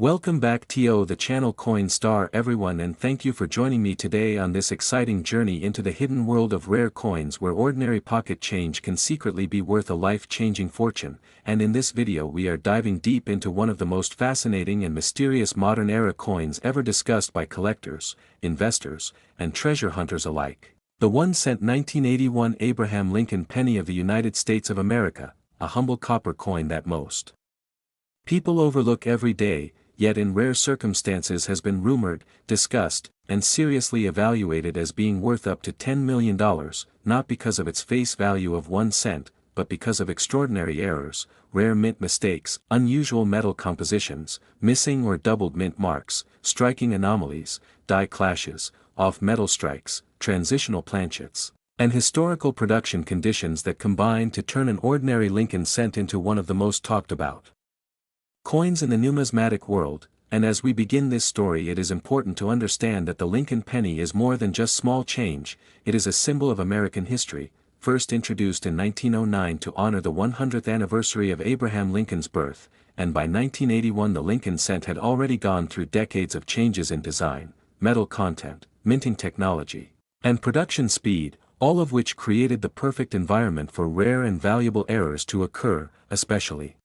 Welcome back to the channel Coin Star everyone, and thank you for joining me today on this exciting journey into the hidden world of rare coins where ordinary pocket change can secretly be worth a life-changing fortune. And in this video we are diving deep into one of the most fascinating and mysterious modern-era coins ever discussed by collectors, investors, and treasure hunters alike. The 1-cent 1981 Abraham Lincoln penny of the United States of America, a humble copper coin that most people overlook every day, yet in rare circumstances has been rumored, discussed, and seriously evaluated as being worth up to $10 million, not because of its face value of 1 cent, but because of extraordinary errors, rare mint mistakes, unusual metal compositions, missing or doubled mint marks, striking anomalies, die clashes, off-metal strikes, transitional planchets, and historical production conditions that combine to turn an ordinary Lincoln cent into one of the most talked about coins in the numismatic world. And as we begin this story, it is important to understand that the Lincoln penny is more than just small change. It is a symbol of American history, first introduced in 1909 to honor the 100th anniversary of Abraham Lincoln's birth, and by 1981 the Lincoln cent had already gone through decades of changes in design, metal content, minting technology, and production speed, all of which created the perfect environment for rare and valuable errors to occur, especially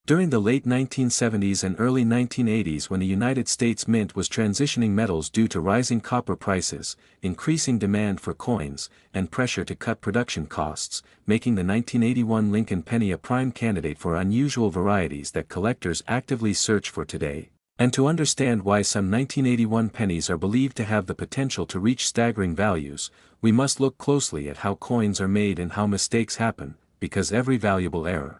during the late 1970s and early 1980s, when the United States Mint was transitioning metals due to rising copper prices, increasing demand for coins, and pressure to cut production costs, making the 1981 Lincoln penny a prime candidate for unusual varieties that collectors actively search for today. And to understand why some 1981 pennies are believed to have the potential to reach staggering values, we must look closely at how coins are made and how mistakes happen, because every valuable error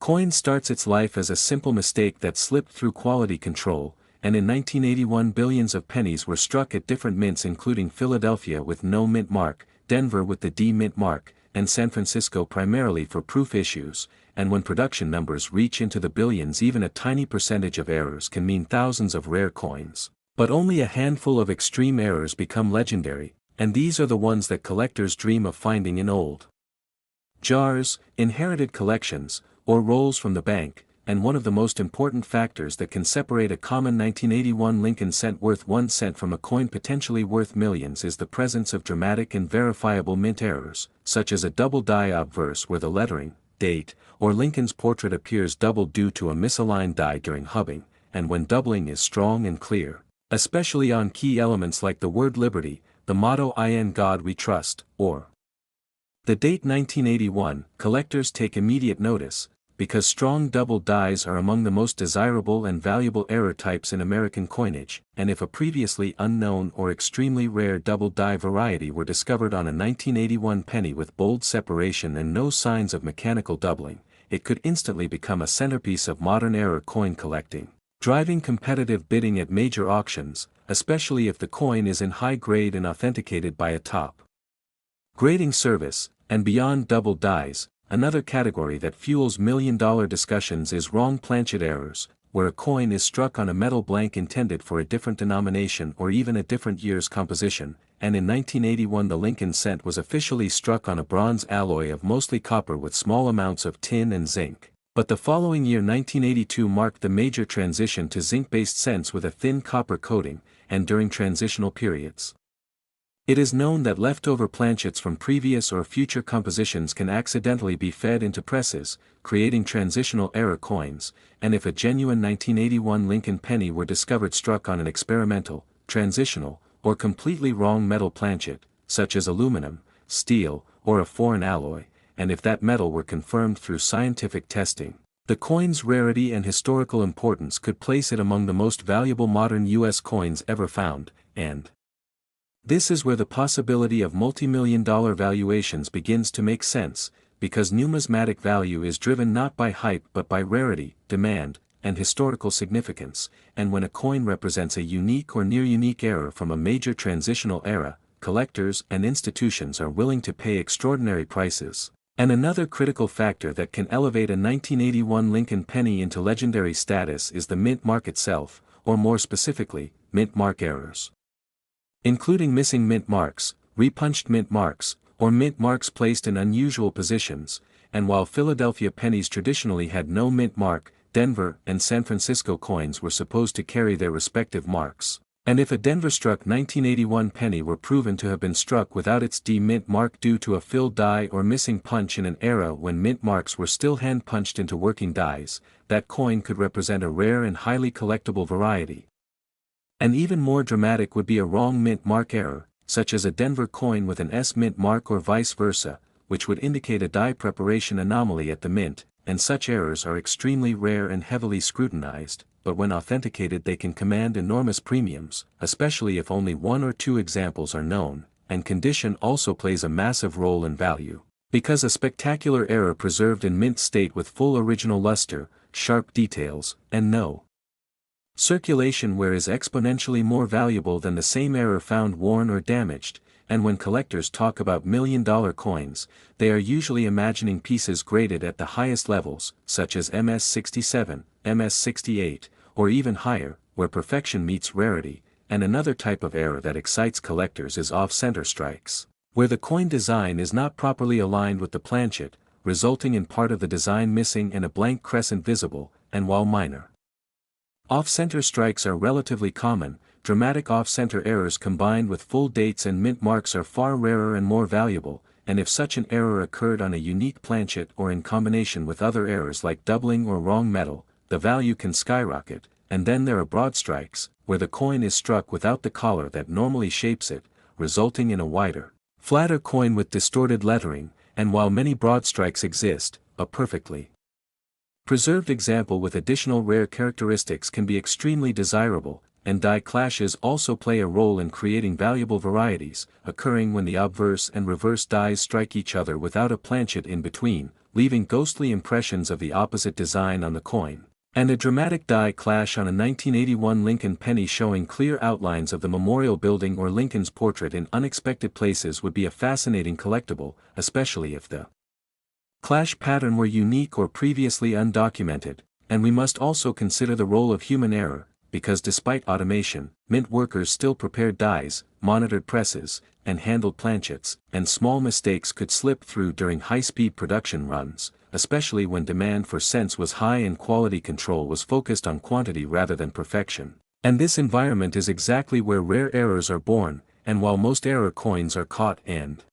coin starts its life as a simple mistake that slipped through quality control, and in 1981 billions of pennies were struck at different mints, including Philadelphia with no mint mark, Denver with the D mint mark, and San Francisco primarily for proof issues. And when production numbers reach into the billions, even a tiny percentage of errors can mean thousands of rare coins. But only a handful of extreme errors become legendary, and these are the ones that collectors dream of finding in old jars, inherited collections, or rolls from the bank. And one of the most important factors that can separate a common 1981 Lincoln cent worth 1 cent from a coin potentially worth millions is the presence of dramatic and verifiable mint errors, such as a double die obverse where the lettering, date, or Lincoln's portrait appears doubled due to a misaligned die during hubbing, and when doubling is strong and clear, especially on key elements like the word liberty, the motto "In God We Trust," or the date 1981, collectors take immediate notice, because strong double dies are among the most desirable and valuable error types in American coinage, and if a previously unknown or extremely rare double die variety were discovered on a 1981 penny with bold separation and no signs of mechanical doubling, it could instantly become a centerpiece of modern era coin collecting, driving competitive bidding at major auctions, especially if the coin is in high grade and authenticated by a top grading service. And beyond double dies, another category that fuels million-dollar discussions is wrong planchet errors, where a coin is struck on a metal blank intended for a different denomination or even a different year's composition. And in 1981 the Lincoln cent was officially struck on a bronze alloy of mostly copper with small amounts of tin and zinc. But the following year, 1982, marked the major transition to zinc-based cents with a thin copper coating, and during transitional periods, it is known that leftover planchets from previous or future compositions can accidentally be fed into presses, creating transitional error coins. And if a genuine 1981 Lincoln penny were discovered struck on an experimental, transitional, or completely wrong metal planchet, such as aluminum, steel, or a foreign alloy, and if that metal were confirmed through scientific testing, the coin's rarity and historical importance could place it among the most valuable modern U.S. coins ever found. And this is where the possibility of multi-million-dollar valuations begins to make sense, because numismatic value is driven not by hype but by rarity, demand, and historical significance. And when a coin represents a unique or near-unique error from a major transitional era, collectors and institutions are willing to pay extraordinary prices. And another critical factor that can elevate a 1981 Lincoln penny into legendary status is the mint mark itself, or more specifically, mint mark errors, including missing mint marks, repunched mint marks, or mint marks placed in unusual positions. And while Philadelphia pennies traditionally had no mint mark, Denver, and San Francisco coins were supposed to carry their respective marks. And if a Denver-struck 1981 penny were proven to have been struck without its D-mint mark due to a filled die or missing punch in an era when mint marks were still hand-punched into working dies, that coin could represent a rare and highly collectible variety. And even more dramatic would be a wrong mint mark error, such as a Denver coin with an S mint mark or vice versa, which would indicate a die preparation anomaly at the mint, and such errors are extremely rare and heavily scrutinized, but when authenticated they can command enormous premiums, especially if only one or two examples are known, and condition also plays a massive role in value. Because a spectacular error preserved in mint state with full original luster, sharp details, and no circulation wear is exponentially more valuable than the same error found worn or damaged, and when collectors talk about million-dollar coins, they are usually imagining pieces graded at the highest levels, such as MS-67, MS-68, or even higher, where perfection meets rarity, and another type of error that excites collectors is off-center strikes, where the coin design is not properly aligned with the planchet, resulting in part of the design missing and a blank crescent visible, and while minor off-center strikes are relatively common, dramatic off-center errors combined with full dates and mint marks are far rarer and more valuable, and if such an error occurred on a unique planchet or in combination with other errors like doubling or wrong metal, the value can skyrocket. And then there are broad strikes, where the coin is struck without the collar that normally shapes it, resulting in a wider, flatter coin with distorted lettering, and while many broad strikes exist, a perfectly preserved example with additional rare characteristics can be extremely desirable, and die clashes also play a role in creating valuable varieties, occurring when the obverse and reverse dies strike each other without a planchet in between, leaving ghostly impressions of the opposite design on the coin. And a dramatic die clash on a 1981 Lincoln penny showing clear outlines of the memorial building or Lincoln's portrait in unexpected places would be a fascinating collectible, especially if the clash pattern were unique or previously undocumented, and we must also consider the role of human error, because despite automation, mint workers still prepared dies, monitored presses, and handled planchets, and small mistakes could slip through during high-speed production runs, especially when demand for cents was high and quality control was focused on quantity rather than perfection. And this environment is exactly where rare errors are born, and while most error coins are caught and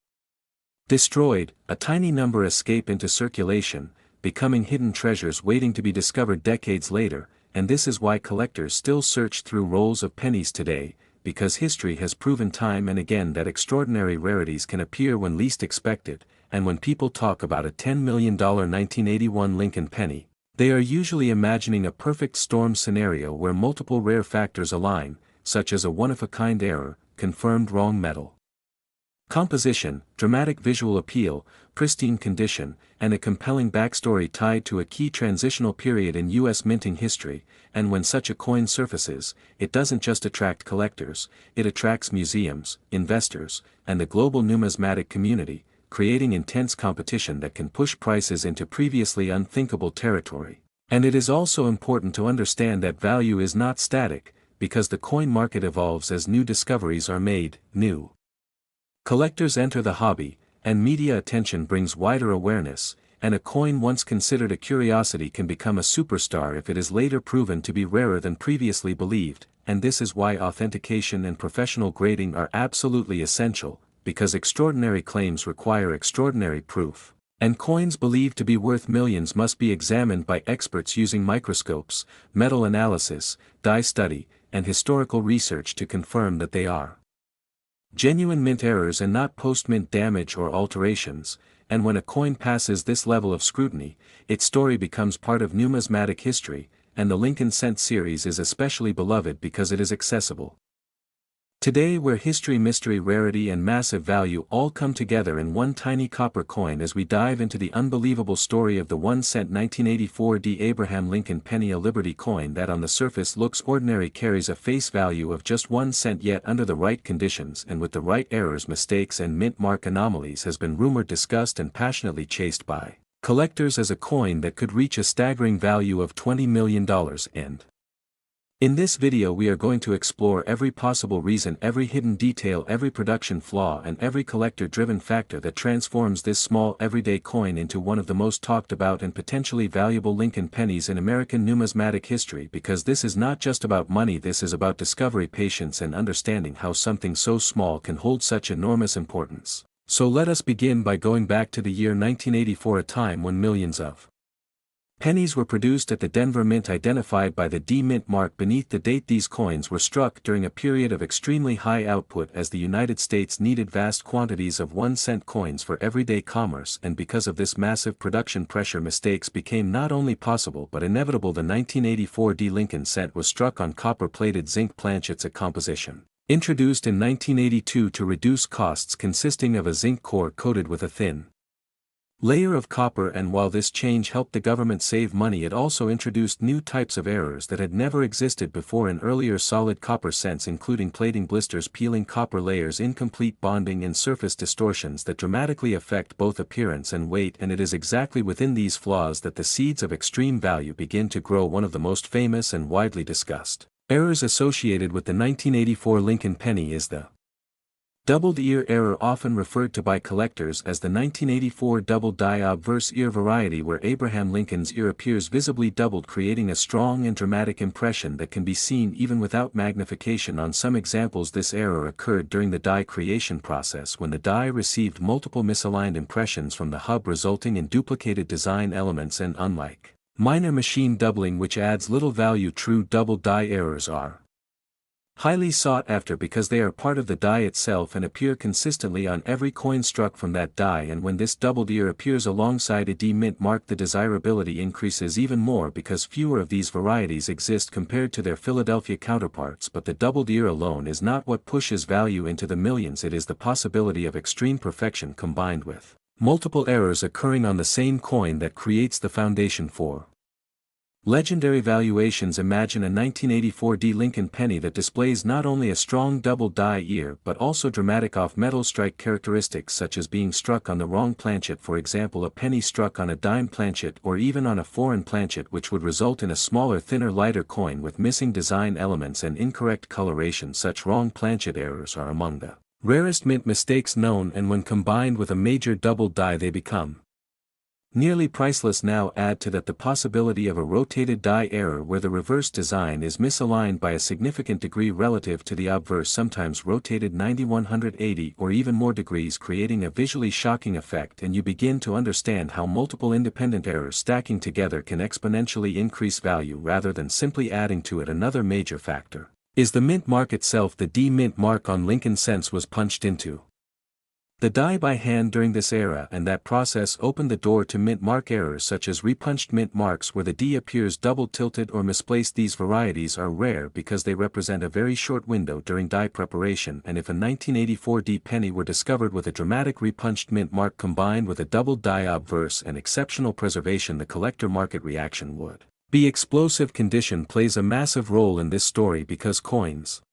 destroyed, a tiny number escape into circulation, becoming hidden treasures waiting to be discovered decades later, and this is why collectors still search through rolls of pennies today, because history has proven time and again that extraordinary rarities can appear when least expected, and when people talk about a $10 million 1981 Lincoln penny, they are usually imagining a perfect storm scenario where multiple rare factors align, such as a one-of-a-kind error, confirmed wrong metal composition, dramatic visual appeal, pristine condition, and a compelling backstory tied to a key transitional period in U.S. minting history, and when such a coin surfaces, it doesn't just attract collectors, it attracts museums, investors, and the global numismatic community, creating intense competition that can push prices into previously unthinkable territory. And it is also important to understand that value is not static, because the coin market evolves as new discoveries are made, new collectors enter the hobby, and media attention brings wider awareness, and a coin once considered a curiosity can become a superstar if it is later proven to be rarer than previously believed, and this is why authentication and professional grading are absolutely essential, because extraordinary claims require extraordinary proof, and coins believed to be worth millions must be examined by experts using microscopes, metal analysis, die study, and historical research to confirm that they are genuine mint errors and not post-mint damage or alterations, and when a coin passes this level of scrutiny, its story becomes part of numismatic history, and the Lincoln Cent series is especially beloved because it is accessible. Today, where history, mystery, rarity, and massive value all come together in one tiny copper coin, as we dive into the unbelievable story of the 1-cent 1984 D. Abraham Lincoln penny, a Liberty coin that on the surface looks ordinary, carries a face value of just 1 cent, yet under the right conditions and with the right errors, mistakes, and mint mark anomalies has been rumored, discussed, and passionately chased by collectors as a coin that could reach a staggering value of $20 million and In this video we are going to explore every possible reason, every hidden detail, every production flaw and every collector-driven factor that transforms this small everyday coin into one of the most talked about and potentially valuable Lincoln pennies in American numismatic history, because this is not just about money, this is about discovery, patience and understanding how something so small can hold such enormous importance. So let us begin by going back to the year 1984, a time when millions of pennies were produced at the Denver Mint, identified by the D Mint mark beneath the date. These coins were struck during a period of extremely high output as the United States needed vast quantities of 1-cent coins for everyday commerce, and because of this massive production pressure, mistakes became not only possible but inevitable. The 1984 D Lincoln cent was struck on copper-plated zinc planchets, a composition introduced in 1982 to reduce costs, consisting of a zinc core coated with a thin layer of copper. And while this change helped the government save money, it also introduced new types of errors that had never existed before in earlier solid copper cents, including plating blisters, peeling copper layers, incomplete bonding and surface distortions that dramatically affect both appearance and weight. And it is exactly within these flaws that the seeds of extreme value begin to grow. One of the most famous and widely discussed errors associated with the 1984 Lincoln penny is the doubled ear error, often referred to by collectors as the 1984 double die obverse ear variety, where Abraham Lincoln's ear appears visibly doubled, creating a strong and dramatic impression that can be seen even without magnification. On some examples, this error occurred during the die creation process, when the die received multiple misaligned impressions from the hub, resulting in duplicated design elements. And unlike minor machine doubling, which adds little value, true double die errors are highly sought after because they are part of the die itself and appear consistently on every coin struck from that die. And when this doubled ear appears alongside a D Mint mark, the desirability increases even more because fewer of these varieties exist compared to their Philadelphia counterparts. But the doubled ear alone is not what pushes value into the millions. It is the possibility of extreme perfection combined with multiple errors occurring on the same coin that creates the foundation for legendary valuations. Imagine a 1984 D Lincoln penny that displays not only a strong double die ear but also dramatic off-metal strike characteristics, such as being struck on the wrong planchet, for example a penny struck on a dime planchet or even on a foreign planchet, which would result in a smaller, thinner, lighter coin with missing design elements and incorrect coloration. Such wrong planchet errors are among the rarest mint mistakes known, and when combined with a major double die they become nearly priceless. Now add to that the possibility of a rotated die error, where the reverse design is misaligned by a significant degree relative to the obverse, sometimes rotated 90, 180 or even more degrees, creating a visually shocking effect, and you begin to understand how multiple independent errors stacking together can exponentially increase value rather than simply adding to it. Another major factor is the mint mark itself. The D Mint mark on Lincoln cents was punched into the die by hand during this era, and that process opened the door to mint mark errors such as repunched mint marks, where the D appears double tilted or misplaced. These varieties are rare because they represent a very short window during die preparation, and if a 1984 D penny were discovered with a dramatic repunched mint mark combined with a double die obverse and exceptional preservation, the collector market reaction would be explosive. Condition plays a massive role in this story because coins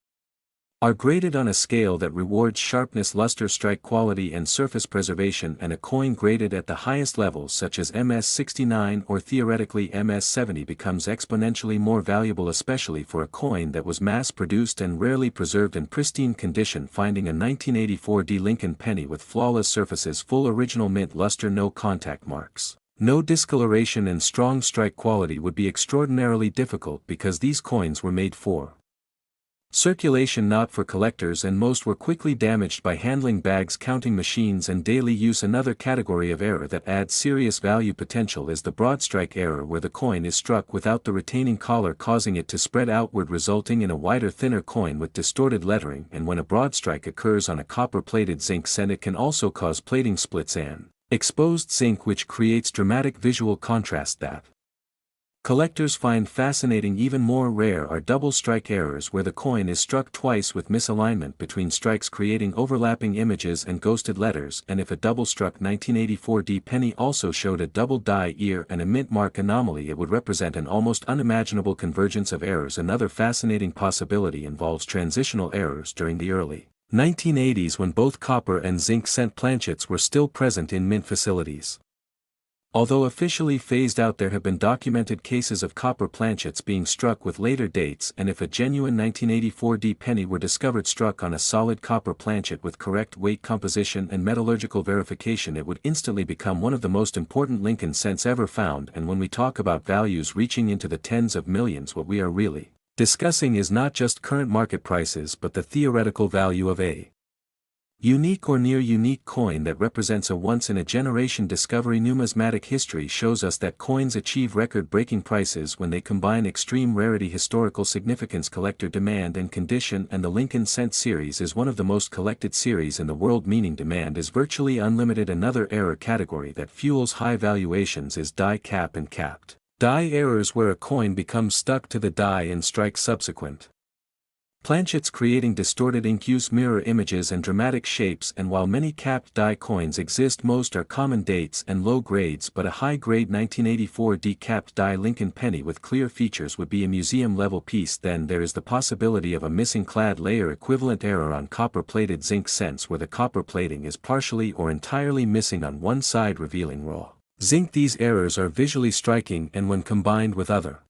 are graded on a scale that rewards sharpness, luster, strike quality and surface preservation, and a coin graded at the highest levels such as MS-69 or theoretically MS-70 becomes exponentially more valuable, especially for a coin that was mass-produced and rarely preserved in pristine condition. Finding a 1984 D Lincoln penny with flawless surfaces, full original mint luster, no contact marks, no discoloration and strong strike quality would be extraordinarily difficult because these coins were made for circulation, not for collectors, and most were quickly damaged by handling bags, counting machines and daily use. Another category of error that adds serious value potential is the broad strike error, where the coin is struck without the retaining collar, causing it to spread outward, resulting in a wider, thinner coin with distorted lettering. And when a broad strike occurs on a copper-plated zinc cent, it can also cause plating splits and exposed zinc, which creates dramatic visual contrast that collectors find fascinating. Even more rare are double strike errors, where the coin is struck twice with misalignment between strikes, creating overlapping images and ghosted letters. And if a double struck 1984 D penny also showed a double die ear and a mint mark anomaly, it would represent an almost unimaginable convergence of errors. Another fascinating possibility involves transitional errors during the early 1980s, when both copper and zinc cent planchets were still present in mint facilities. Although officially phased out, there have been documented cases of copper planchets being struck with later dates, and if a genuine 1984 D penny were discovered struck on a solid copper planchet with correct weight composition and metallurgical verification, it would instantly become one of the most important Lincoln cents ever found. And when we talk about values reaching into the tens of millions, what we are really discussing is not just current market prices but the theoretical value of a unique or near-unique coin that represents a once-in-a-generation discovery. Numismatic history shows us that coins achieve record-breaking prices when they combine extreme rarity, historical significance, collector demand and condition, and the Lincoln Cent series is one of the most collected series in the world, meaning demand is virtually unlimited. Another error category that fuels high valuations is die cap and capped die errors, where a coin becomes stuck to the die and strikes subsequent planchets, creating distorted incuse mirror images and dramatic shapes. And while many capped die coins exist, most are common dates and low grades, but a high-grade 1984 D capped die Lincoln penny with clear features would be a museum-level piece. Then there is the possibility of a missing clad layer equivalent error on copper-plated zinc cents, where the copper plating is partially or entirely missing on one side, revealing raw zinc. These errors are visually striking, and when combined with other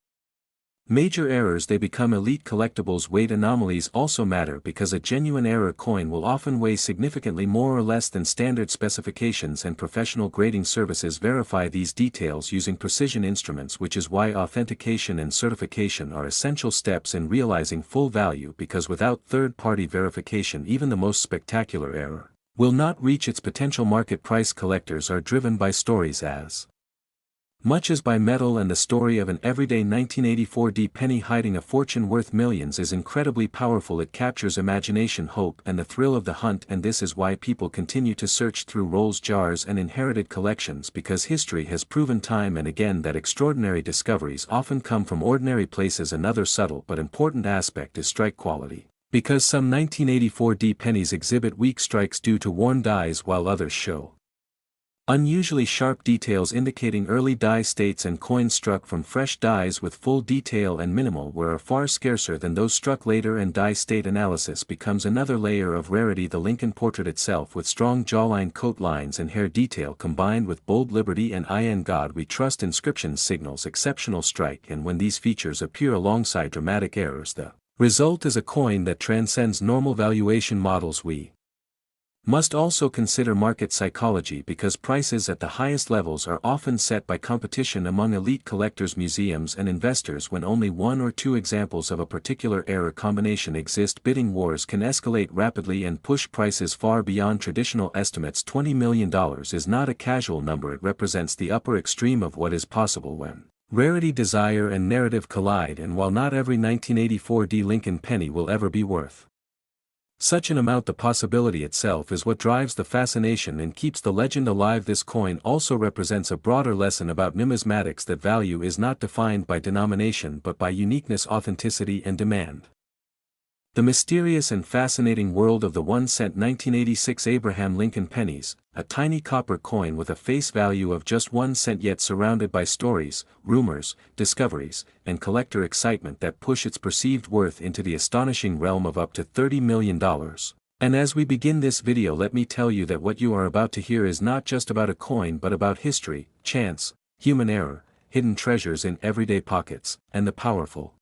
major errors, they become elite collectibles. Weight anomalies also matter, because a genuine error coin will often weigh significantly more or less than standard specifications, and professional grading services verify these details using precision instruments, which is why authentication and certification are essential steps in realizing full value, because without third-party verification, even the most spectacular error will not reach its potential market price. Collectors are driven by stories as much as by metal, and the story of an everyday 1984 D penny hiding a fortune worth millions is incredibly powerful. It captures imagination, hope, and the thrill of the hunt, and this is why people continue to search through rolls, jars, and inherited collections, because history has proven time and again that extraordinary discoveries often come from ordinary places. Another subtle but important aspect is strike quality, because some 1984 D pennies exhibit weak strikes due to worn dies, while others show unusually sharp details indicating early die states, and coins struck from fresh dies with full detail and minimal wear are far scarcer than those struck later, and die state analysis becomes another layer of rarity. The Lincoln portrait itself, with strong jawline, coat lines, and hair detail combined with bold liberty and "I in God we trust" inscriptions, signals exceptional strike, and when these features appear alongside dramatic errors, the result is a coin that transcends normal valuation models. We must also consider market psychology, because prices at the highest levels are often set by competition among elite collectors, museums, and investors. When only one or two examples of a particular error combination exist, bidding wars can escalate rapidly and push prices far beyond traditional estimates. $20 million is not a casual number, it represents the upper extreme of what is possible when rarity, desire, and narrative collide. And while not every 1984 D Lincoln penny will ever be worth such an amount, the possibility itself is what drives the fascination and keeps the legend alive. This coin also represents a broader lesson about numismatics, that value is not defined by denomination but by uniqueness, authenticity, and demand. The mysterious and fascinating world of the 1-cent 1986 Abraham Lincoln pennies, a tiny copper coin with a face value of just 1 cent, yet surrounded by stories, rumors, discoveries, and collector excitement that push its perceived worth into the astonishing realm of up to $30 million. And as we begin this video, let me tell you that what you are about to hear is not just about a coin but about history, chance, human error, hidden treasures in everyday pockets, and the powerful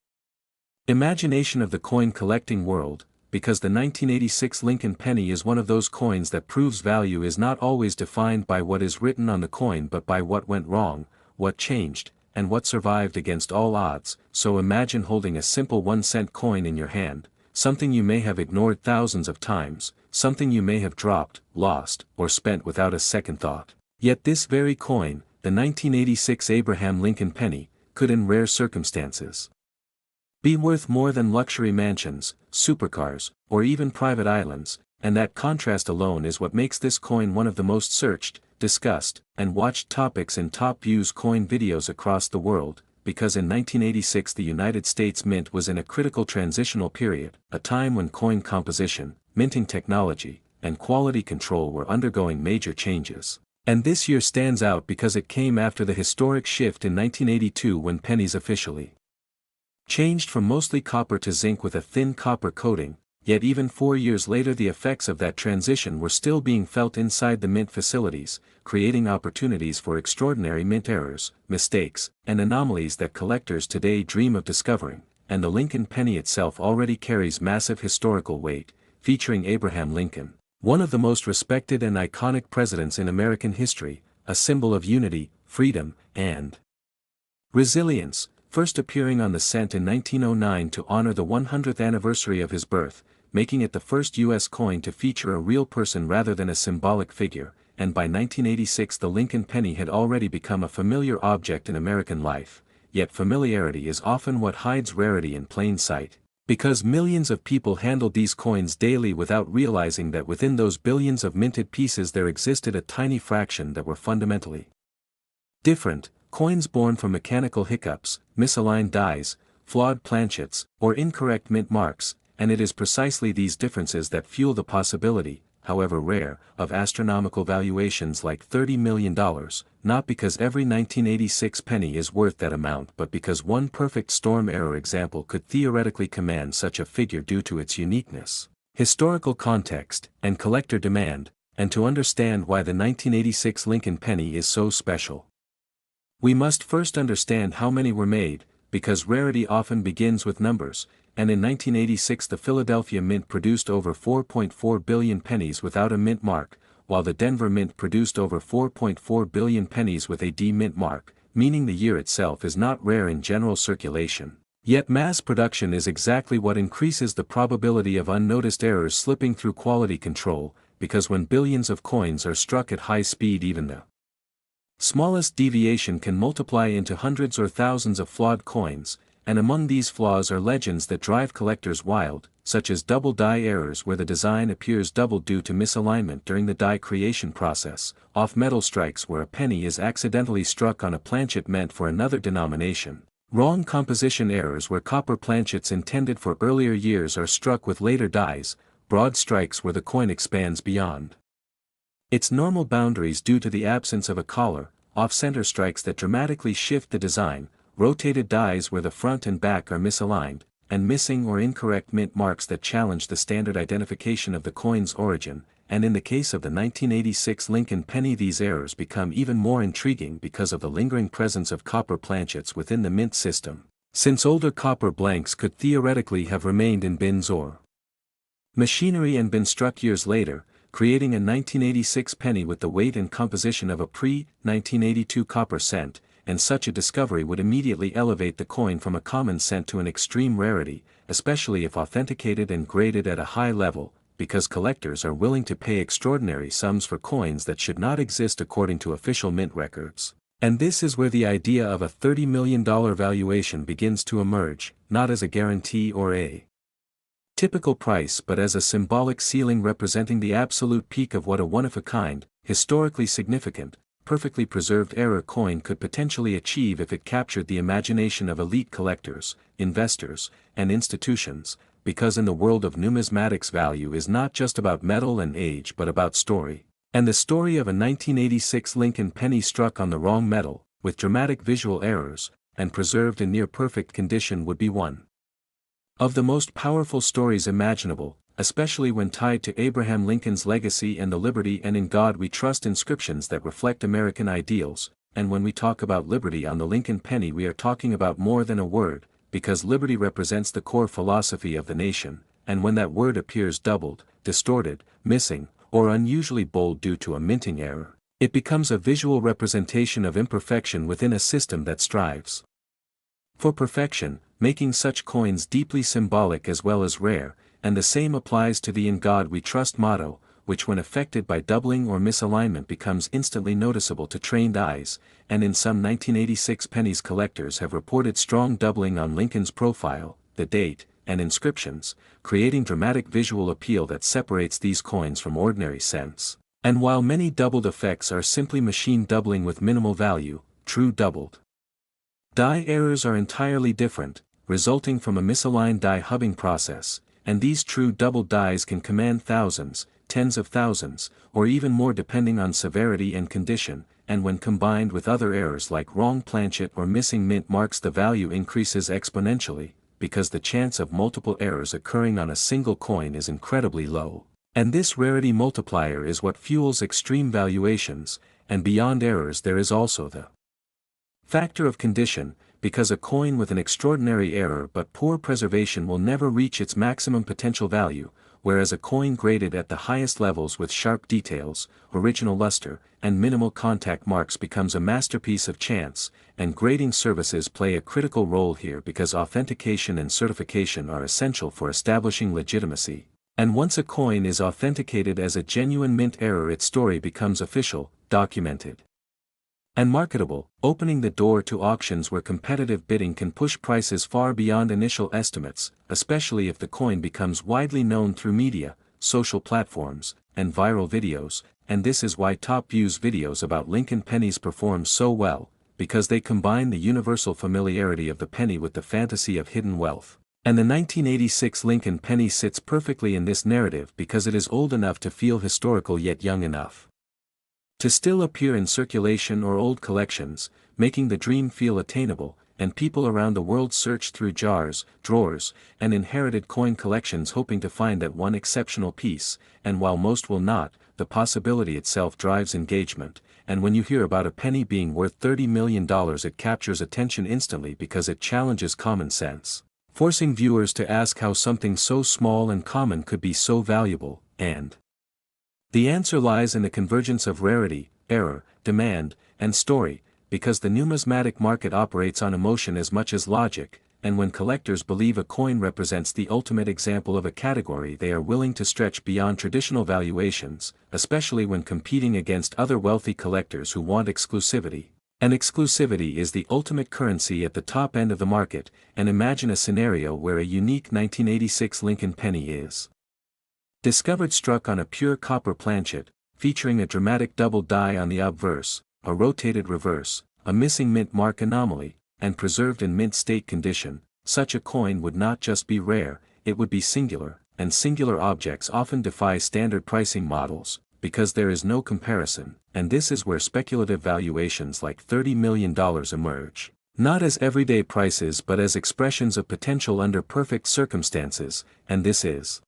imagination of the coin collecting world, because the 1986 Lincoln penny is one of those coins that proves value is not always defined by what is written on the coin but by what went wrong, what changed, and what survived against all odds. So imagine holding a simple 1-cent coin in your hand, something you may have ignored thousands of times, something you may have dropped, lost, or spent without a second thought. Yet this very coin, the 1986 Abraham Lincoln penny, could in rare circumstances be worth more than luxury mansions, supercars, or even private islands, and that contrast alone is what makes this coin one of the most searched, discussed, and watched topics in top views coin videos across the world, because in 1986 the United States Mint was in a critical transitional period, a time when coin composition, minting technology, and quality control were undergoing major changes. And this year stands out because it came after the historic shift in 1982 when pennies officially changed from mostly copper to zinc with a thin copper coating, Yet even 4 years later the effects of that transition were still being felt inside the mint facilities, creating opportunities for extraordinary mint errors, mistakes, and anomalies that collectors today dream of discovering, and the Lincoln penny itself already carries massive historical weight, featuring Abraham Lincoln, one of the most respected and iconic presidents in American history, a symbol of unity, freedom, and resilience, first appearing on the cent in 1909 to honor the 100th anniversary of his birth, making it the first U.S. coin to feature a real person rather than a symbolic figure, and by 1986 the Lincoln penny had already become a familiar object in American life, yet familiarity is often what hides rarity in plain sight, because millions of people handled these coins daily without realizing that within those billions of minted pieces there existed a tiny fraction that were fundamentally different, coins born from mechanical hiccups, misaligned dies, flawed planchets, or incorrect mint marks, and it is precisely these differences that fuel the possibility, however rare, of astronomical valuations like $30 million, not because every 1986 penny is worth that amount but because one perfect storm error example could theoretically command such a figure due to its uniqueness, historical context, and collector demand, and to understand why the 1986 Lincoln penny is so special, we must first understand how many were made, because rarity often begins with numbers, and in 1986 the Philadelphia Mint produced over 4.4 billion pennies without a mint mark, while the Denver Mint produced over 4.4 billion pennies with a D mint mark, meaning the year itself is not rare in general circulation. Yet mass production is exactly what increases the probability of unnoticed errors slipping through quality control, because when billions of coins are struck at high speed even the smallest deviation can multiply into hundreds or thousands of flawed coins, and among these flaws are legends that drive collectors wild, such as double die errors where the design appears doubled due to misalignment during the die creation process, off-metal strikes where a penny is accidentally struck on a planchet meant for another denomination, wrong composition errors where copper planchets intended for earlier years are struck with later dies, broad strikes where the coin expands beyond its normal boundaries due to the absence of a collar, off-center strikes that dramatically shift the design, rotated dies where the front and back are misaligned, and missing or incorrect mint marks that challenge the standard identification of the coin's origin, and in the case of the 1986 Lincoln penny these errors become even more intriguing because of the lingering presence of copper planchets within the mint system, since older copper blanks could theoretically have remained in bins or machinery and been struck years later, creating a 1986 penny with the weight and composition of a pre-1982 copper cent, and such a discovery would immediately elevate the coin from a common cent to an extreme rarity, especially if authenticated and graded at a high level, because collectors are willing to pay extraordinary sums for coins that should not exist according to official mint records. And this is where the idea of a $30 million valuation begins to emerge, not as a guarantee or a typical price but as a symbolic ceiling representing the absolute peak of what a one-of-a-kind, historically significant, perfectly preserved error coin could potentially achieve if it captured the imagination of elite collectors, investors, and institutions, because in the world of numismatics value is not just about metal and age but about story, and the story of a 1986 Lincoln penny struck on the wrong metal, with dramatic visual errors, and preserved in near-perfect condition would be one of the most powerful stories imaginable, especially when tied to Abraham Lincoln's legacy and the "Liberty and in God We Trust" inscriptions that reflect American ideals, and when we talk about liberty on the Lincoln penny we are talking about more than a word, because liberty represents the core philosophy of the nation, and when that word appears doubled, distorted, missing, or unusually bold due to a minting error, it becomes a visual representation of imperfection within a system that strives for perfection, making such coins deeply symbolic as well as rare, and the same applies to the "In God We Trust" motto, which when affected by doubling or misalignment becomes instantly noticeable to trained eyes, and in some 1986 pennies collectors have reported strong doubling on Lincoln's profile, the date, and inscriptions, creating dramatic visual appeal that separates these coins from ordinary cents. And while many doubled effects are simply machine doubling with minimal value, true doubled die errors are entirely different, resulting from a misaligned die hubbing process, and these true doubled dies can command thousands, tens of thousands, or even more depending on severity and condition, and when combined with other errors like wrong planchet or missing mint marks the value increases exponentially, because the chance of multiple errors occurring on a single coin is incredibly low. And this rarity multiplier is what fuels extreme valuations, and beyond errors there is also the factor of condition, because a coin with an extraordinary error but poor preservation will never reach its maximum potential value, whereas a coin graded at the highest levels with sharp details, original luster, and minimal contact marks becomes a masterpiece of chance, and grading services play a critical role here because authentication and certification are essential for establishing legitimacy. And once a coin is authenticated as a genuine mint error, its story becomes official, documented, and marketable, opening the door to auctions where competitive bidding can push prices far beyond initial estimates, especially if the coin becomes widely known through media, social platforms, and viral videos. And this is why top views videos about Lincoln pennies perform so well, because they combine the universal familiarity of the penny with the fantasy of hidden wealth. And the 1986 Lincoln penny sits perfectly in this narrative because it is old enough to feel historical yet young enough to still appear in circulation or old collections, making the dream feel attainable, and people around the world search through jars, drawers, and inherited coin collections hoping to find that one exceptional piece. And while most will not, the possibility itself drives engagement, and when you hear about a penny being worth $30 million, it captures attention instantly because it challenges common sense, forcing viewers to ask how something so small and common could be so valuable. And the answer lies in the convergence of rarity, error, demand, and story, because the numismatic market operates on emotion as much as logic, and when collectors believe a coin represents the ultimate example of a category, they are willing to stretch beyond traditional valuations, especially when competing against other wealthy collectors who want exclusivity. And exclusivity is the ultimate currency at the top end of the market. And imagine a scenario where a unique 1986 Lincoln penny is discovered struck on a pure copper planchet, featuring a dramatic double die on the obverse, a rotated reverse, a missing mint mark anomaly, and preserved in mint state condition. Such a coin would not just be rare, it would be singular, and singular objects often defy standard pricing models, because there is no comparison, and this is where speculative valuations like $30 million emerge. Not as everyday prices but as expressions of potential under perfect circumstances, and this is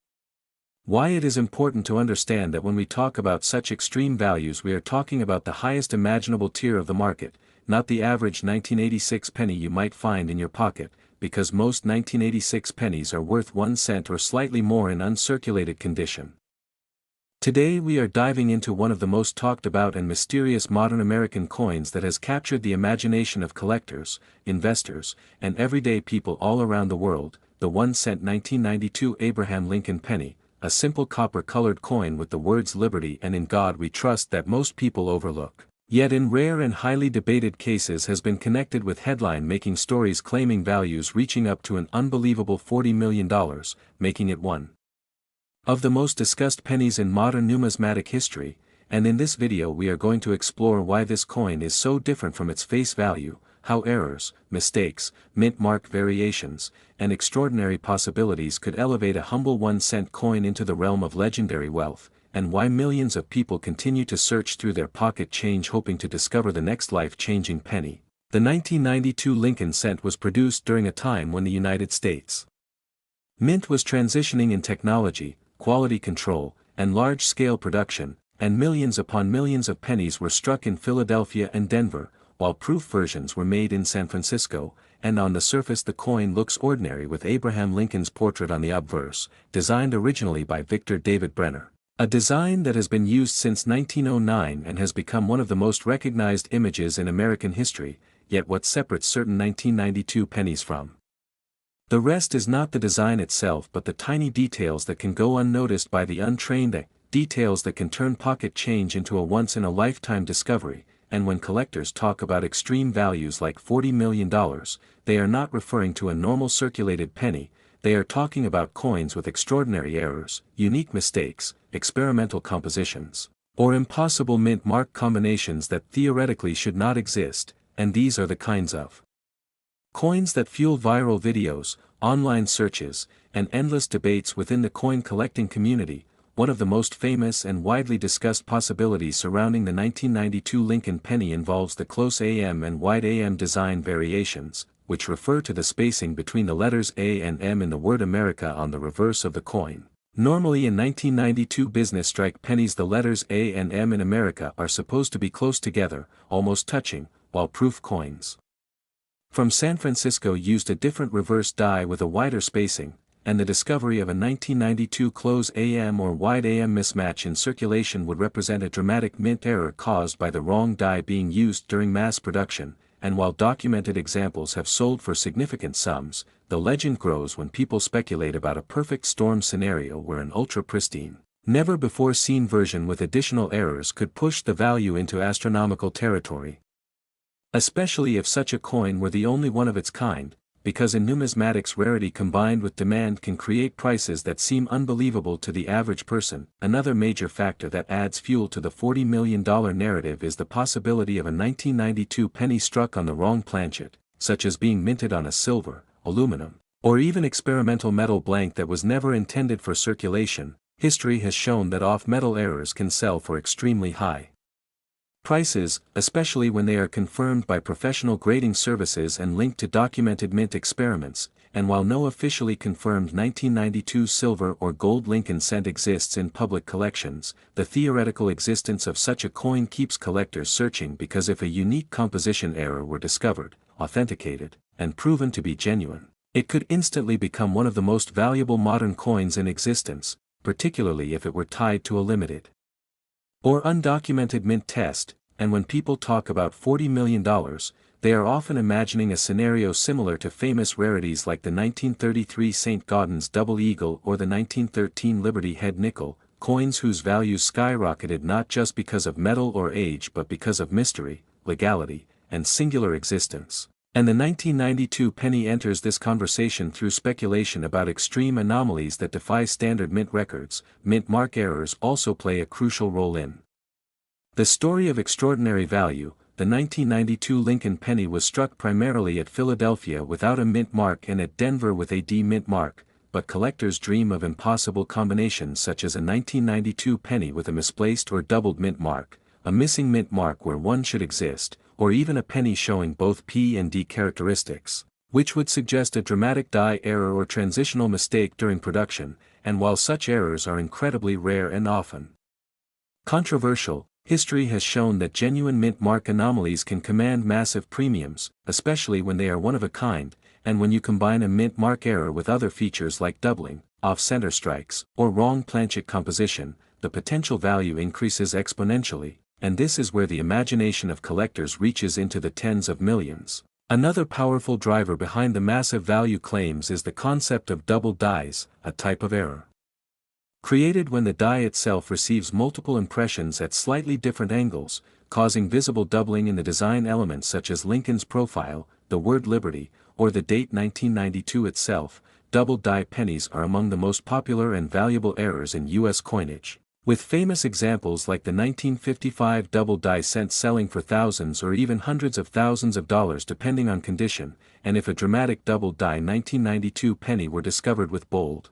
why it is important to understand that when we talk about such extreme values, we are talking about the highest imaginable tier of the market, not the average 1986 penny you might find in your pocket, because most 1986 pennies are worth 1 cent or slightly more in uncirculated condition. Today we are diving into one of the most talked about and mysterious modern American coins that has captured the imagination of collectors, investors, and everyday people all around the world, the 1-cent 1992 Abraham Lincoln penny, a simple copper-colored coin with the words "Liberty and in God We Trust" that most people overlook, yet in rare and highly debated cases has been connected with headline-making stories claiming values reaching up to an unbelievable $40 million, making it one of the most discussed pennies in modern numismatic history. And in this video we are going to explore why this coin is so different from its face value, how errors, mistakes, mint mark variations, and extraordinary possibilities could elevate a humble 1-cent coin into the realm of legendary wealth, and why millions of people continue to search through their pocket change hoping to discover the next life-changing penny. The 1992 Lincoln cent was produced during a time when the United States Mint was transitioning in technology, quality control, and large-scale production, and millions upon millions of pennies were struck in Philadelphia and Denver, while proof versions were made in San Francisco. And on the surface the coin looks ordinary with Abraham Lincoln's portrait on the obverse, designed originally by Victor David Brenner. A design that has been used since 1909 and has become one of the most recognized images in American history. Yet what separates certain 1992 pennies from the rest is not the design itself but the tiny details that can go unnoticed by the untrained, details that can turn pocket change into a once-in-a-lifetime discovery. And when collectors talk about extreme values like $40 million, they are not referring to a normal circulated penny, they are talking about coins with extraordinary errors, unique mistakes, experimental compositions, or impossible mint mark combinations that theoretically should not exist. And these are the kinds of coins that fuel viral videos, online searches, and endless debates within the coin collecting community. One of the most famous and widely discussed possibilities surrounding the 1992 Lincoln penny involves the close AM and wide AM design variations, which refer to the spacing between the letters A and M in the word America on the reverse of the coin. Normally in 1992 business strike pennies, the letters A and M in America are supposed to be close together, almost touching, while proof coins from San Francisco used a different reverse die with a wider spacing, and the discovery of a 1992 close AM or wide AM mismatch in circulation would represent a dramatic mint error caused by the wrong die being used during mass production. And while documented examples have sold for significant sums, the legend grows when people speculate about a perfect storm scenario where an ultra-pristine, never-before-seen version with additional errors could push the value into astronomical territory. Especially if such a coin were the only one of its kind, because in numismatics rarity combined with demand can create prices that seem unbelievable to the average person. Another major factor that adds fuel to the $40 million narrative is the possibility of a 1992 penny struck on the wrong planchet, such as being minted on a silver, aluminum, or even experimental metal blank that was never intended for circulation. History has shown that off-metal errors can sell for extremely high prices, especially when they are confirmed by professional grading services and linked to documented mint experiments. And while no officially confirmed 1992 silver or gold Lincoln cent exists in public collections, the theoretical existence of such a coin keeps collectors searching, because if a unique composition error were discovered, authenticated, and proven to be genuine, it could instantly become one of the most valuable modern coins in existence, particularly if it were tied to a limited or undocumented mint test. And when people talk about $40 million, they are often imagining a scenario similar to famous rarities like the 1933 St. Gaudens double eagle or the 1913 Liberty Head nickel, coins whose values skyrocketed not just because of metal or age but because of mystery, legality, and singular existence. And the 1992 penny enters this conversation through speculation about extreme anomalies that defy standard mint records. Mint mark errors also play a crucial role in the story of extraordinary value. The 1992 Lincoln penny was struck primarily at Philadelphia without a mint mark and at Denver with a D mint mark, but collectors dream of impossible combinations such as a 1992 penny with a misplaced or doubled mint mark, a missing mint mark where one should exist, or even a penny showing both P and D characteristics, which would suggest a dramatic die error or transitional mistake during production. And while such errors are incredibly rare and often controversial, history has shown that genuine mint mark anomalies can command massive premiums, especially when they are one of a kind. And when you combine a mint mark error with other features like doubling, off-center strikes, or wrong planchet composition, the potential value increases exponentially. And this is where the imagination of collectors reaches into the tens of millions. Another powerful driver behind the massive value claims is the concept of double dies, a type of error created when the die itself receives multiple impressions at slightly different angles, causing visible doubling in the design elements such as Lincoln's profile, the word Liberty, or the date 1992 itself. Double die pennies are among the most popular and valuable errors in U.S. coinage, with famous examples like the 1955 double die cent selling for thousands or even hundreds of thousands of dollars depending on condition. And if a dramatic double die 1992 penny were discovered with bold,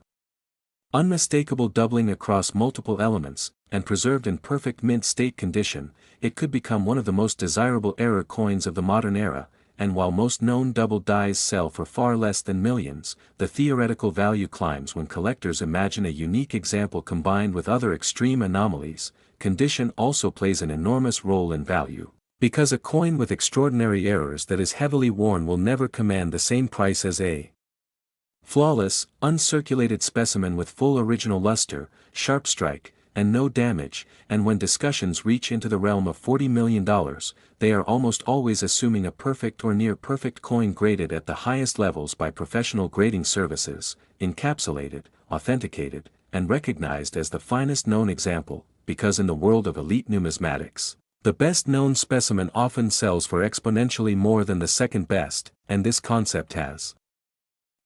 unmistakable doubling across multiple elements, and preserved in perfect mint state condition, it could become one of the most desirable error coins of the modern era. And while most known double dies sell for far less than millions, the theoretical value climbs when collectors imagine a unique example combined with other extreme anomalies. Condition also plays an enormous role in value, because a coin with extraordinary errors that is heavily worn will never command the same price as a flawless, uncirculated specimen with full original luster, sharp strike, and no damage. And when discussions reach into the realm of $40 million, they are almost always assuming a perfect or near-perfect coin graded at the highest levels by professional grading services, encapsulated, authenticated, and recognized as the finest known example, because in the world of elite numismatics, the best-known specimen often sells for exponentially more than the second best. And this concept has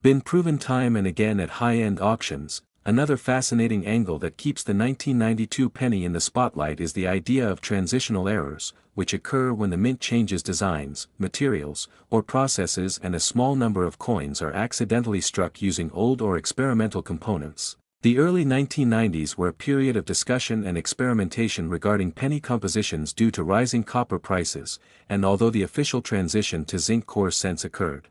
been proven time and again at high-end auctions. Another fascinating angle that keeps the 1992 penny in the spotlight is the idea of transitional errors, which occur when the mint changes designs, materials, or processes, and a small number of coins are accidentally struck using old or experimental components. The early 1990s were a period of discussion and experimentation regarding penny compositions due to rising copper prices, and although the official transition to zinc core cents occurred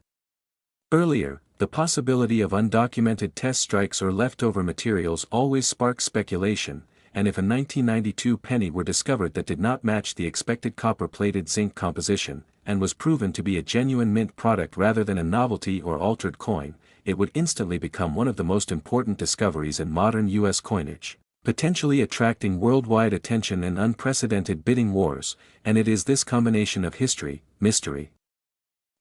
Earlier, the possibility of undocumented test strikes or leftover materials always sparks speculation, and if a 1992 penny were discovered that did not match the expected copper-plated zinc composition, and was proven to be a genuine mint product rather than a novelty or altered coin, it would instantly become one of the most important discoveries in modern U.S. coinage, potentially attracting worldwide attention and unprecedented bidding wars, and it is this combination of history, mystery,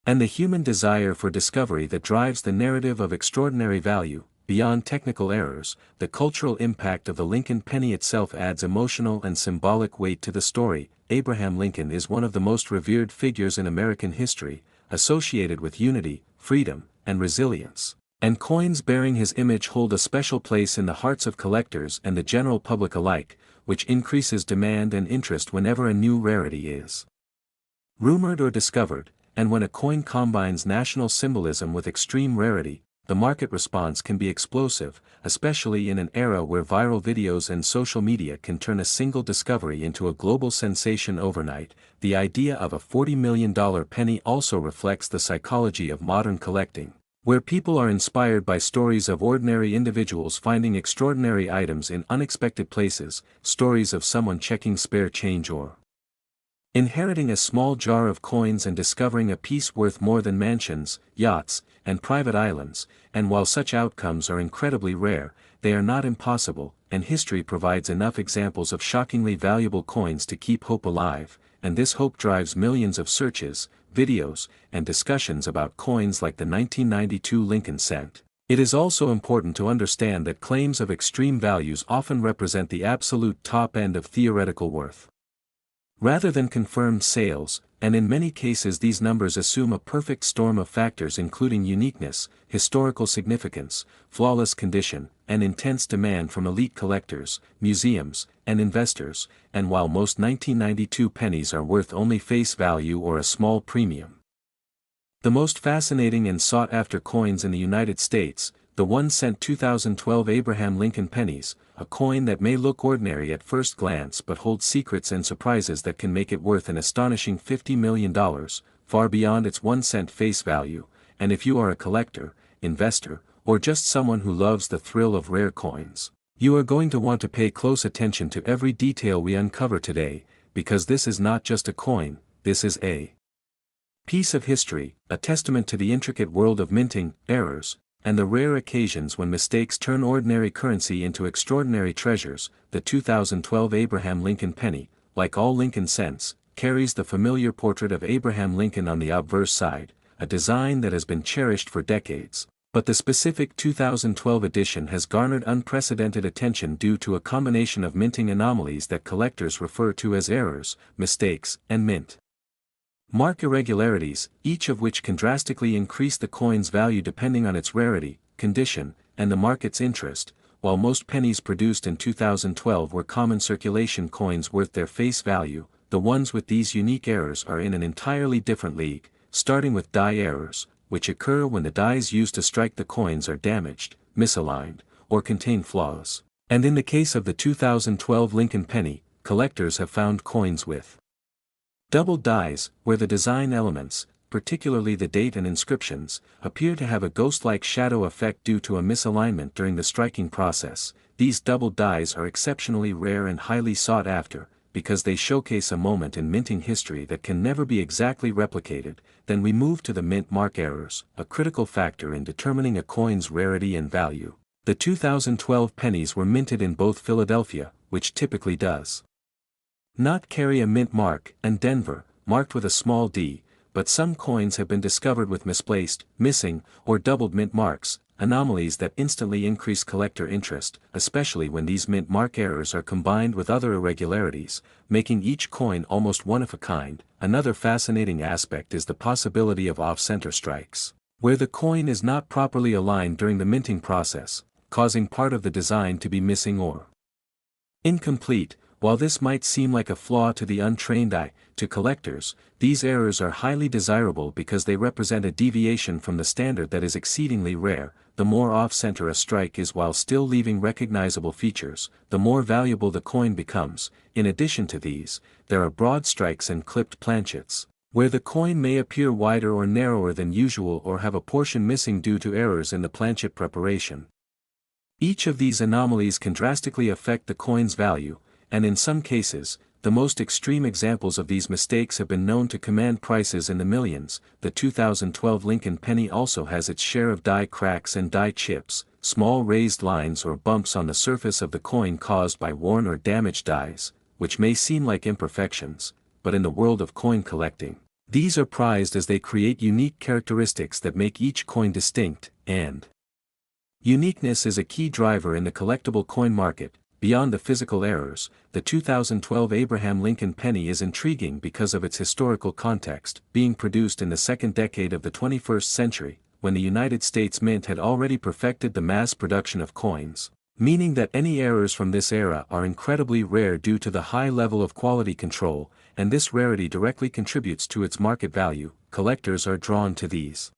and the human desire for discovery that drives the narrative of extraordinary value. Beyond technical errors, the cultural impact of the Lincoln penny itself adds emotional and symbolic weight to the story. Abraham Lincoln is one of the most revered figures in American history, associated with unity, freedom, and resilience, and coins bearing his image hold a special place in the hearts of collectors and the general public alike, which increases demand and interest whenever a new rarity is rumored or discovered. And when a coin combines national symbolism with extreme rarity, the market response can be explosive, especially in an era where viral videos and social media can turn a single discovery into a global sensation overnight. The idea of a $40 million penny also reflects the psychology of modern collecting, where people are inspired by stories of ordinary individuals finding extraordinary items in unexpected places, stories of someone checking spare change or inheriting a small jar of coins and discovering a piece worth more than mansions, yachts, and private islands. And while such outcomes are incredibly rare, they are not impossible, and history provides enough examples of shockingly valuable coins to keep hope alive, and this hope drives millions of searches, videos, and discussions about coins like the 1992 Lincoln cent. It is also important to understand that claims of extreme values often represent the absolute top end of theoretical worth, rather than confirmed sales, and in many cases these numbers assume a perfect storm of factors including uniqueness, historical significance, flawless condition, and intense demand from elite collectors, museums, and investors. And while most 1992 pennies are worth only face value or a small premium, the most fascinating and sought-after coins in the United States, the 1 cent 2012 Abraham Lincoln pennies, a coin that may look ordinary at first glance but holds secrets and surprises that can make it worth an astonishing $50 million, far beyond its 1 cent face value. And if you are a collector, investor, or just someone who loves the thrill of rare coins, you are going to want to pay close attention to every detail we uncover today, because this is not just a coin, this is a piece of history, a testament to the intricate world of minting, errors, and the rare occasions when mistakes turn ordinary currency into extraordinary treasures. The 2012 Abraham Lincoln penny, like all Lincoln cents, carries the familiar portrait of Abraham Lincoln on the obverse side, a design that has been cherished for decades. But the specific 2012 edition has garnered unprecedented attention due to a combination of minting anomalies that collectors refer to as errors, mistakes, and mint mark irregularities, each of which can drastically increase the coin's value depending on its rarity, condition, and the market's interest. While most pennies produced in 2012 were common circulation coins worth their face value, the ones with these unique errors are in an entirely different league, starting with die errors, which occur when the dies used to strike the coins are damaged, misaligned, or contain flaws. And in the case of the 2012 Lincoln penny, collectors have found coins with doubled dies, where the design elements, particularly the date and inscriptions, appear to have a ghost-like shadow effect due to a misalignment during the striking process. These doubled dies are exceptionally rare and highly sought after, because they showcase a moment in minting history that can never be exactly replicated. Then we move to the mint mark errors, a critical factor in determining a coin's rarity and value. The 2012 pennies were minted in both Philadelphia, which typically does not carry a mint mark, and Denver, marked with a small d, but some coins have been discovered with misplaced, missing, or doubled mint marks, anomalies that instantly increase collector interest, especially when these mint mark errors are combined with other irregularities, making each coin almost one of a kind. Another fascinating aspect is the possibility of off-center strikes, where the coin is not properly aligned during the minting process, causing part of the design to be missing or incomplete. While this might seem like a flaw to the untrained eye, to collectors, these errors are highly desirable because they represent a deviation from the standard that is exceedingly rare. The more off-center a strike is while still leaving recognizable features, the more valuable the coin becomes. In addition to these, there are broad strikes and clipped planchets, where the coin may appear wider or narrower than usual or have a portion missing due to errors in the planchet preparation. Each of these anomalies can drastically affect the coin's value, and in some cases, the most extreme examples of these mistakes have been known to command prices in the millions. The 2012 Lincoln penny also has its share of die cracks and die chips, small raised lines or bumps on the surface of the coin caused by worn or damaged dies, which may seem like imperfections, but in the world of coin collecting, these are prized as they create unique characteristics that make each coin distinct, and uniqueness is a key driver in the collectible coin market. Beyond the physical errors, the 2012 Abraham Lincoln penny is intriguing because of its historical context, being produced in the second decade of the 21st century, when the United States Mint had already perfected the mass production of coins, meaning that any errors from this era are incredibly rare due to the high level of quality control, and this rarity directly contributes to its market value. Collectors are drawn to these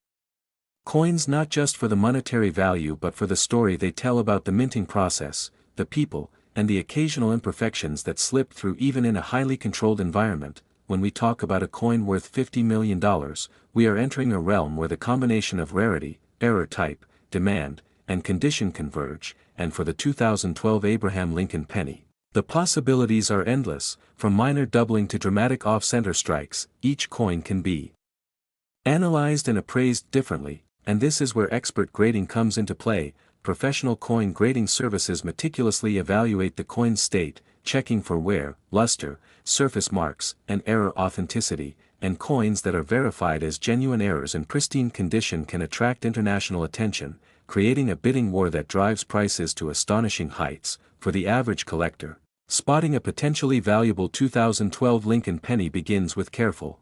coins not just for the monetary value but for the story they tell about the minting process, the people, and the occasional imperfections that slip through even in a highly controlled environment. When we talk about a coin worth $50 million, we are entering a realm where the combination of rarity, error type, demand, and condition converge, and for the 2012 Abraham Lincoln penny, the possibilities are endless. From minor doubling to dramatic off-center strikes, each coin can be analyzed and appraised differently, and this is where expert grading comes into play. Professional coin grading services meticulously evaluate the coin's state, checking for wear, luster, surface marks, and error authenticity, and coins that are verified as genuine errors in pristine condition can attract international attention, creating a bidding war that drives prices to astonishing heights. For the average collector, spotting a potentially valuable 2012 Lincoln penny begins with careful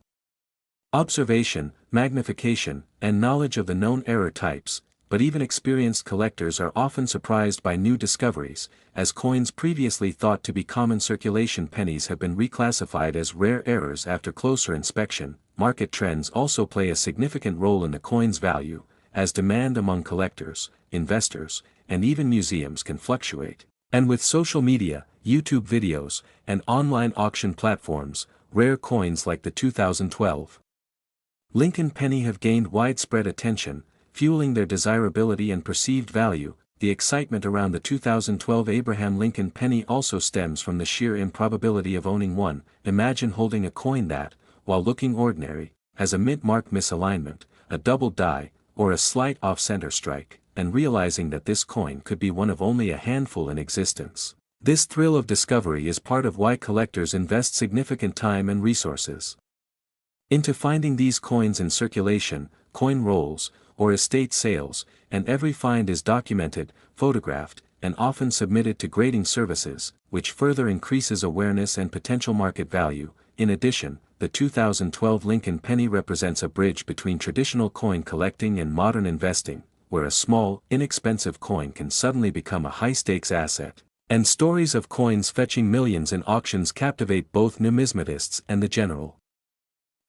observation, magnification, and knowledge of the known error types. But even experienced collectors are often surprised by new discoveries, as coins previously thought to be common circulation pennies have been reclassified as rare errors after closer inspection. Market trends also play a significant role in the coin's value, as demand among collectors, investors, and even museums can fluctuate. And with social media, YouTube videos, and online auction platforms, rare coins like the 2012 Lincoln penny have gained widespread attention, fueling their desirability and perceived value. The excitement around the 2012 Abraham Lincoln penny also stems from the sheer improbability of owning one. Imagine holding a coin that, while looking ordinary, has a mint mark misalignment, a double die, or a slight off-center strike, and realizing that this coin could be one of only a handful in existence. This thrill of discovery is part of why collectors invest significant time and resources into finding these coins in circulation, coin rolls, or estate sales, and every find is documented, photographed, and often submitted to grading services, which further increases awareness and potential market value. In addition, the 2012 Lincoln penny represents a bridge between traditional coin collecting and modern investing, where a small, inexpensive coin can suddenly become a high-stakes asset. And stories of coins fetching millions in auctions captivate both numismatists and the general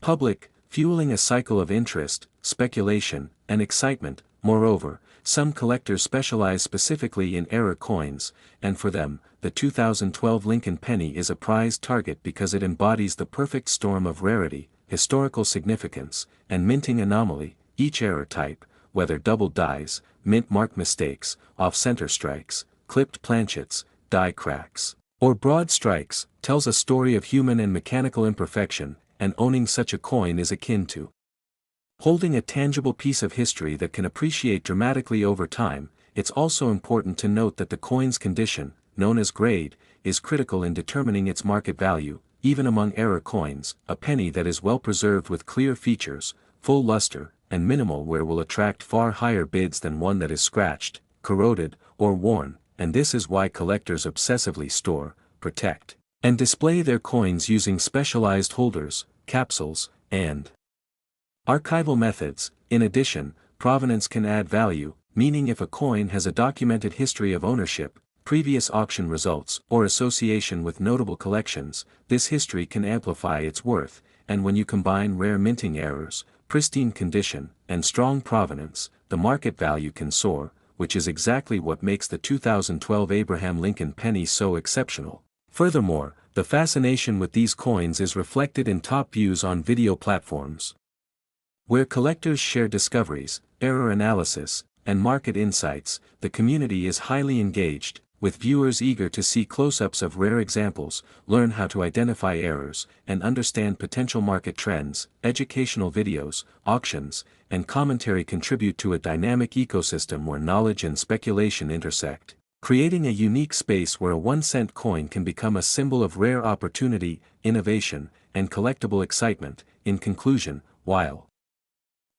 public, fueling a cycle of interest, speculation, and excitement. Moreover, some collectors specialize specifically in error coins, and for them, the 2012 Lincoln penny is a prized target because it embodies the perfect storm of rarity, historical significance, and minting anomaly. Each error type, whether double dies, mint mark mistakes, off-center strikes, clipped planchets, die cracks, or broad strikes, tells a story of human and mechanical imperfection, and owning such a coin is akin to holding a tangible piece of history that can appreciate dramatically over time. It's also important to note that the coin's condition, known as grade, is critical in determining its market value. Even among error coins, a penny that is well preserved with clear features, full luster, and minimal wear will attract far higher bids than one that is scratched, corroded, or worn, and this is why collectors obsessively store, protect, and display their coins using specialized holders, capsules, and archival methods. In addition, provenance can add value, meaning if a coin has a documented history of ownership, previous auction results, or association with notable collections, this history can amplify its worth, and when you combine rare minting errors, pristine condition, and strong provenance, the market value can soar, which is exactly what makes the 2012 Abraham Lincoln penny so exceptional. Furthermore, The fascination with these coins is reflected in top views on video platforms, where collectors share discoveries, error analysis, and market insights. The community is highly engaged, with viewers eager to see close-ups of rare examples, learn how to identify errors, and understand potential market trends. Educational videos, auctions, and commentary contribute to a dynamic ecosystem where knowledge and speculation intersect, creating a unique space where a 1-cent coin can become a symbol of rare opportunity, innovation, and collectible excitement. In conclusion, while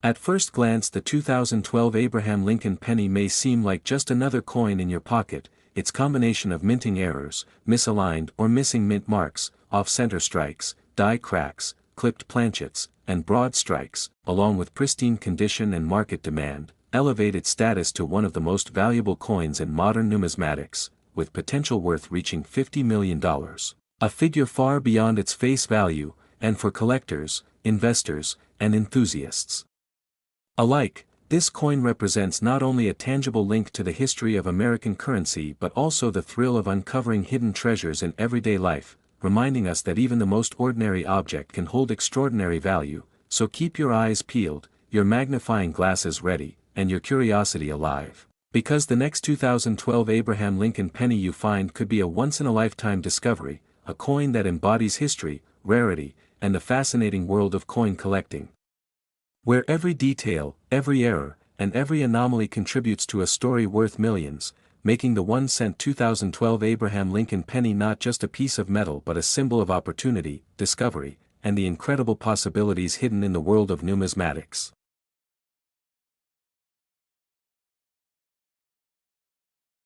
at first glance the 2012 Abraham Lincoln penny may seem like just another coin in your pocket, its combination of minting errors, misaligned or missing mint marks, off-center strikes, die cracks, clipped planchets, and broad strikes, along with pristine condition and market demand, elevate its status to one of the most valuable coins in modern numismatics, with potential worth reaching $50 million. A figure far beyond its face value, and for collectors, investors, and enthusiasts alike. This coin represents not only a tangible link to the history of American currency but also the thrill of uncovering hidden treasures in everyday life, reminding us that even the most ordinary object can hold extraordinary value. So keep your eyes peeled, your magnifying glasses ready, and your curiosity alive, because the next 2012 Abraham Lincoln penny you find could be a once-in-a-lifetime discovery, a coin that embodies history, rarity, and the fascinating world of coin collecting, where every detail, every error, and every anomaly contributes to a story worth millions, making the 1-cent 2012 Abraham Lincoln penny not just a piece of metal but a symbol of opportunity, discovery, and the incredible possibilities hidden in the world of numismatics.